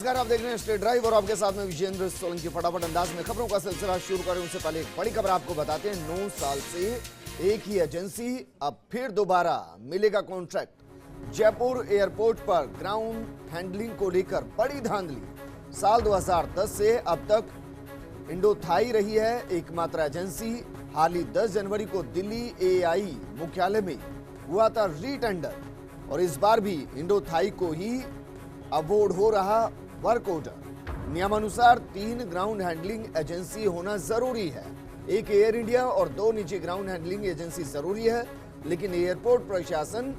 नमस्कार, आप देख रहे हैं स्टेट ड्राइव और आपके साथ में विजेंद्र सोलंकी। फटाफट अंदाज में खबरों का सिलसिला शुरू करें उससे पहले एक बड़ी खबर आपको बताते हैं। 9 साल से एक ही एजेंसी, अब फिर दोबारा मिलेगा कॉन्ट्रैक्ट। जयपुर एयरपोर्ट पर ग्राउंड हैंडलिंग को लेकर बड़ी धांधली। साल 2010 से अब तक इंडोथाई रही है एकमात्र एजेंसी। हाल ही 10 जनवरी को दिल्ली एआई मुख्यालय में हुआ था रीटेंडर और इस बार भी इंडोथाई को ही अवॉर्ड हो रहा वर्क ऑर्डर। नियमानुसार 3 ग्राउंड हैंडलिंग एजेंसी होना जरूरी है। एक एयर इंडिया और 2 निजी ग्राउंड हैंडलिंग एजेंसी जरूरी है, लेकिन एयरपोर्ट प्रशासन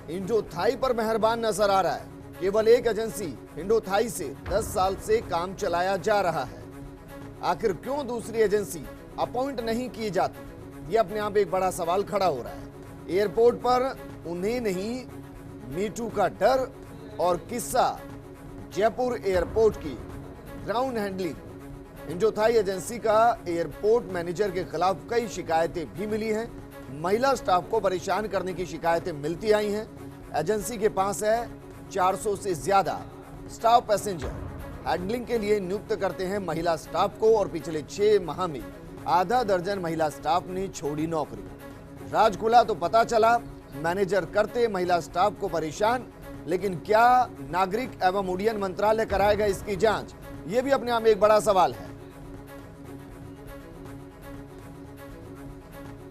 इंडोथाई पर मेहरबान नजर आ रहा है। केवल एक एजेंसी इंडोथाई से 10 साल से काम चलाया जा रहा है। आखिर क्यों दूसरी एजेंसी अपॉइंट नहीं की जाती, ये अपने आप एक बड़ा सवाल खड़ा हो रहा है। एयरपोर्ट पर उन्हें नहीं, मीटू का डर और किस्सा जयपुर एयरपोर्ट की ग्राउंड हैंडलिंग इंडोथाई एजेंसी का एयरपोर्ट मैनेजर के खिलाफ कई शिकायतें भी मिली हैं। महिला स्टाफ को परेशान करने की शिकायतें मिलती आई हैं। एजेंसी के पास है 400 से ज्यादा स्टाफ। पैसेंजर हैंडलिंग के लिए नियुक्त करते हैं महिला स्टाफ को और पिछले 6 माह में आधा दर्जन महिला स्टाफ ने छोड़ी नौकरी। राज खुला तो पता चला मैनेजर करते महिला स्टाफ को परेशान, लेकिन क्या नागरिक एवं उड्डयन मंत्रालय कराएगा इसकी जांच, यह भी अपने आप में एक बड़ा सवाल है।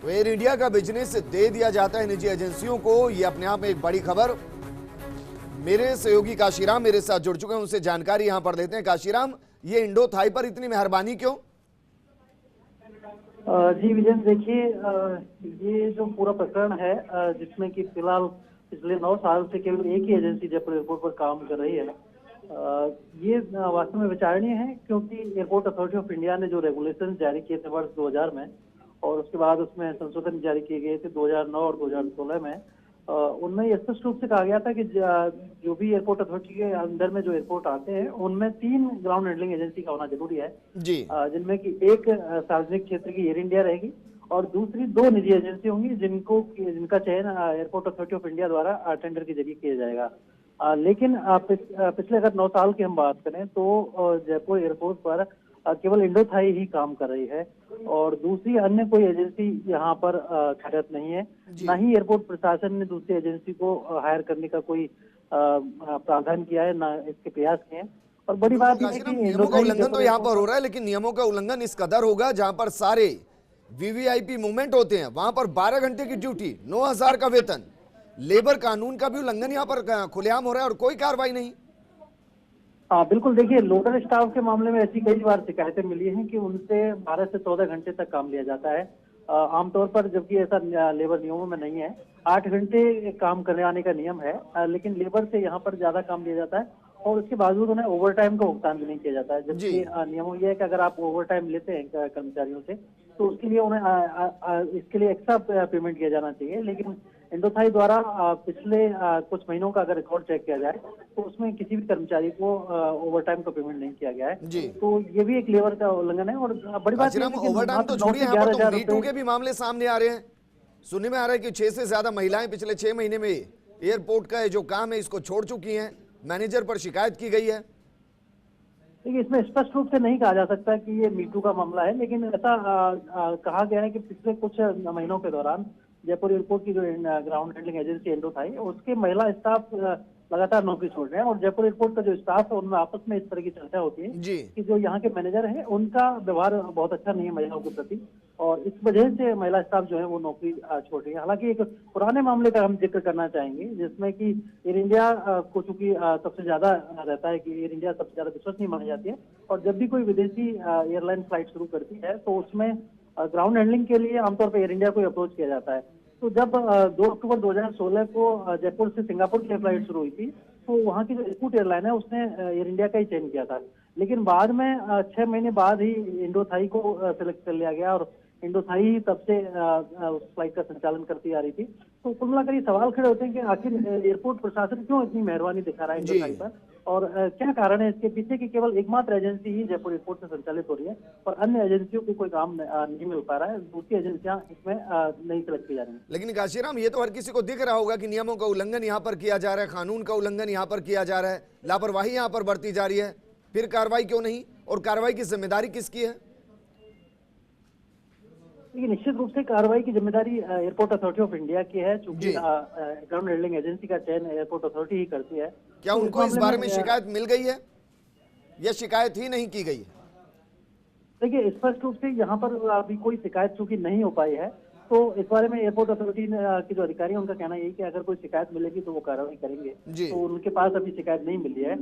तो एयर इंडिया का बिजनेस दे दिया जाता है निजी एजेंसियों को, यह अपने आप में एक बड़ी खबर। मेरे सहयोगी काशीराम मेरे साथ जुड़ चुके हैं, उनसे जानकारी यहां पर देते हैं। काशीराम, ये इंडोथाई पर इतनी मेहरबानी क्यों? जी विजेंद्र, देखिए ये जो पूरा प्रकरण है जिसमें कि फिलहाल पिछले 9 साल से केवल एक ही एजेंसी जयपुर एयरपोर्ट पर काम कर रही है, ये वास्तव में विचारणीय है, क्योंकि एयरपोर्ट अथॉरिटी ऑफ इंडिया ने जो रेगुलेशन जारी किए थे वर्ष 2000 में और उसके बाद उसमें संशोधन जारी किए गए थे 2009 और 2016 में, उनमें स्पष्ट रूप से कहा गया था कि जो भी एयरपोर्ट अथॉरिटी के अंदर में जो एयरपोर्ट आते हैं उनमें 3 ग्राउंड हैंडलिंग एजेंसी का होना जरूरी है जी, जिनमें कि एक सार्वजनिक क्षेत्र की एयर इंडिया रहेगी और दूसरी 2 निजी एजेंसी होंगी जिनका चयन एयरपोर्ट अथॉरिटी ऑफ इंडिया द्वारा टेंडर के जरिए किया जाएगा। लेकिन पिछले अगर 9 साल की हम बात करें तो जयपुर एयरपोर्ट पर केवल इंडोथाई ही काम कर रही है और दूसरी अन्य कोई एजेंसी यहाँ पर कार्यरत नहीं है। न ही एयरपोर्ट प्रशासन ने दूसरी एजेंसी को हायर करने का कोई प्रावधान किया है, न इसके प्रयास किए हैं। और बड़ी बात है कि नियमों का उल्लंघन तो यहाँ पर हो रहा है, लेकिन नियमों का उल्लंघन इस कदर होगा जहां पर सारे वीवीआईपी मूवमेंट होते हैं, वहां पर 12 घंटे की ड्यूटी, 9,000 का वेतन, लेबर कानून का भी उल्लंघन यहाँ पर खुलेआम हो रहा है और कोई कार्रवाई नहीं। हाँ बिल्कुल, देखिए लोकल स्टाफ के मामले में ऐसी कई बार शिकायतें मिली हैं कि उनसे 12 से 14 घंटे तक काम लिया जाता है आमतौर पर, जबकि ऐसा लेबर नियमों में नहीं है। 8 घंटे काम करने आने का नियम है, लेकिन लेबर से यहाँ पर ज्यादा काम लिया जाता है और उसके बावजूद उन्हें ओवर टाइम का भुगतान भी नहीं किया जाता है। जबकि नियमों ये है कि अगर आप ओवर टाइम लेते हैं कर्मचारियों से तो उसके लिए उन्हें इसके लिए एक्स्ट्रा पेमेंट किया जाना चाहिए। लेकिन इंडोथाई द्वारा पिछले कुछ महीनों का अगर रिकॉर्ड चेक किया जाए तो उसमें किसी भी कर्मचारी को ओवर टाइम का पेमेंट नहीं किया गया है। तो ये भी एक लेबर का उल्लंघन है। और बड़ी बात ओवर टाइम तो छोड़िए, यहाँ पर तो मीटू के भी मामले सामने आ रहे हैं। सुनने में आ रहा है कि 6 से ज्यादा महिलाएं पिछले 6 महीने में एयरपोर्ट का जो काम है इसको छोड़ चुकी हैं। मैनेजर पर शिकायत की गई है। देखिए, इसमें स्पष्ट रूप से नहीं कहा जा सकता कि ये मीटू का मामला है, लेकिन ऐसा कहा गया है कि पिछले कुछ महीनों के दौरान जयपुर एयरपोर्ट की जो ग्राउंड हैंडलिंग एजेंसी इंडोथाई, उसके महिला स्टाफ लगातार नौकरी छोड़ रहे हैं और जयपुर एयरपोर्ट का जो स्टाफ है उनमें आपस में इस तरह की चर्चा होती है कि जो यहाँ के मैनेजर है उनका व्यवहार बहुत अच्छा नहीं है महिलाओं के प्रति और इस वजह से महिला स्टाफ जो है वो नौकरी छोड़ रही है। हालांकि एक पुराने मामले का हम जिक्र करना चाहेंगे जिसमें कि एयर इंडिया को चूंकि सबसे ज्यादा रहता है कि एयर इंडिया सबसे ज्यादा विश्वसनीय मानी जाती है और जब भी कोई विदेशी एयरलाइन फ्लाइट शुरू करती है तो उसमें ग्राउंड हैंडलिंग के लिए आमतौर पर एयर इंडिया को अप्रोच किया जाता है। तो जब 2 अक्टूबर 2016 को जयपुर से सिंगापुर की फ्लाइट शुरू हुई थी तो वहाँ की जो स्कूट एयरलाइन है उसने एयर इंडिया का ही चयन किया था, लेकिन बाद में 6 महीने बाद ही इंडोथाई को सिलेक्ट कर लिया गया और इंडोथाई ही तब से उस फ्लाइट का संचालन करती आ रही थी। तो कुल मिलाकर ये सवाल खड़े होते हैं कि आखिर एयरपोर्ट प्रशासन क्यों इतनी मेहरबानी दिखा रहा है इंडोथाई पर और क्या कारण है इसके पीछे कि केवल एकमात्र एजेंसी ही जयपुर एयरपोर्ट से संचालित हो रही है और अन्य एजेंसियों को कोई काम नहीं मिल पा रहा है। दूसरी एजेंसियां इसमें नहीं सेलेक्ट की जा रही हैं। लेकिन काशीराम, ये तो हर किसी को दिख रहा होगा कि नियमों का उल्लंघन यहाँ पर किया जा रहा है, कानून का उल्लंघन यहाँ पर किया जा रहा है, लापरवाही यहाँ पर बरती जा रही है, फिर कार्रवाई क्यों नहीं? और कार्रवाई की जिम्मेदारी किसकी है? देखिए, निश्चित रूप से कार्रवाई की जिम्मेदारी एयरपोर्ट अथॉरिटी ऑफ इंडिया की है, चूंकि ग्राउंड हैंडलिंग एजेंसी का चयन एयरपोर्ट अथॉरिटी ही करती है। क्या तो उनको इस मामले बारे में शिकायत मिल गई है या शिकायत ही नहीं की गई है? देखिए, स्पष्ट रूप से यहाँ पर अभी कोई शिकायत चूंकि नहीं हो पाई है, तो इस बारे में एयरपोर्ट अथॉरिटी के जो अधिकारी हैं उनका कहना यही कि अगर कोई शिकायत मिलेगी तो वो कार्रवाई करेंगे। तो उनके पास अभी शिकायत नहीं मिली है।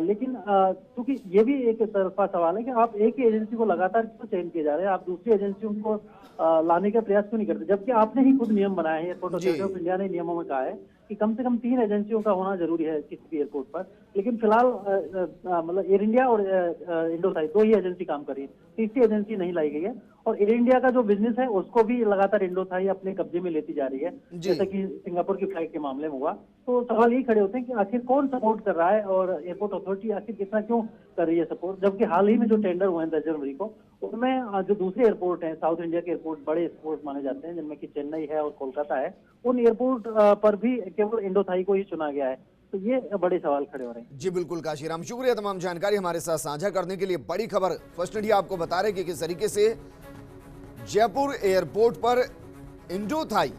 लेकिन क्योंकि ये भी एक तरफा सवाल है कि आप एक ही एजेंसी को लगातार क्यों चयन किए जा रहे हैं, आप दूसरी एजेंसियों को लाने का प्रयास क्यों नहीं करते, जबकि आपने ही खुद नियम बनाया है। एयरपोर्ट अथॉरिटी ऑफ इंडिया ने नियमों में कहा है कि कम से कम 3 एजेंसियों का होना जरूरी है किसी भी एयरपोर्ट पर। लेकिन फिलहाल मतलब एयर इंडिया और इंडोथाई 2 ही एजेंसी काम कर रही है, तीसरी एजेंसी नहीं लाई गई है। और एयर इंडिया का जो बिजनेस है उसको भी लगातार इंडोथाई अपने कब्जे में लेती जा रही है, जैसा कि सिंगापुर की फ्लाइट के मामले में हुआ। तो सवाल यही खड़े होते हैं कि आखिर कौन सपोर्ट कर रहा है और एयरपोर्ट अथॉरिटी आखिर कितना क्यों कर रही है सपोर्ट, जबकि हाल ही में जो टेंडर हुए हैं 10 जनवरी को, उनमें जो दूसरे एयरपोर्ट हैं, साउथ इंडिया के एयरपोर्ट, बड़े एयरपोर्ट माने जाते हैं जिनमें कि चेन्नई है और कोलकाता है, उन एयरपोर्ट पर भी केवल इंडोथाई को ही चुना गया है। तो ये बड़े सवाल खड़े हो रहे हैं। जी बिल्कुल काशीराम, शुक्रिया तमाम जानकारी हमारे साथ साझा करने के लिए। बड़ी खबर फर्स्ट इंडिया आपको बता रहे कि किस तरीके से जयपुर एयरपोर्ट पर इंडोथाई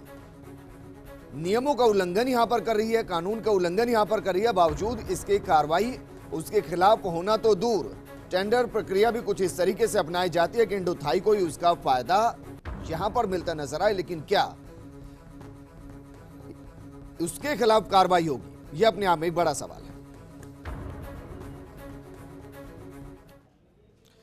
नियमों का उल्लंघन यहां पर कर रही है, कानून का उल्लंघन यहां पर कर रही है, बावजूद इसके कार्रवाई उसके खिलाफ होना तो दूर, टेंडर प्रक्रिया भी कुछ इस तरीके से अपनाई जाती है कि इंडोथाई को ही उसका फायदा यहां पर मिलता नजर आए। लेकिन क्या उसके खिलाफ कार्रवाई होगी, यह अपने आप में एक बड़ा सवाल है।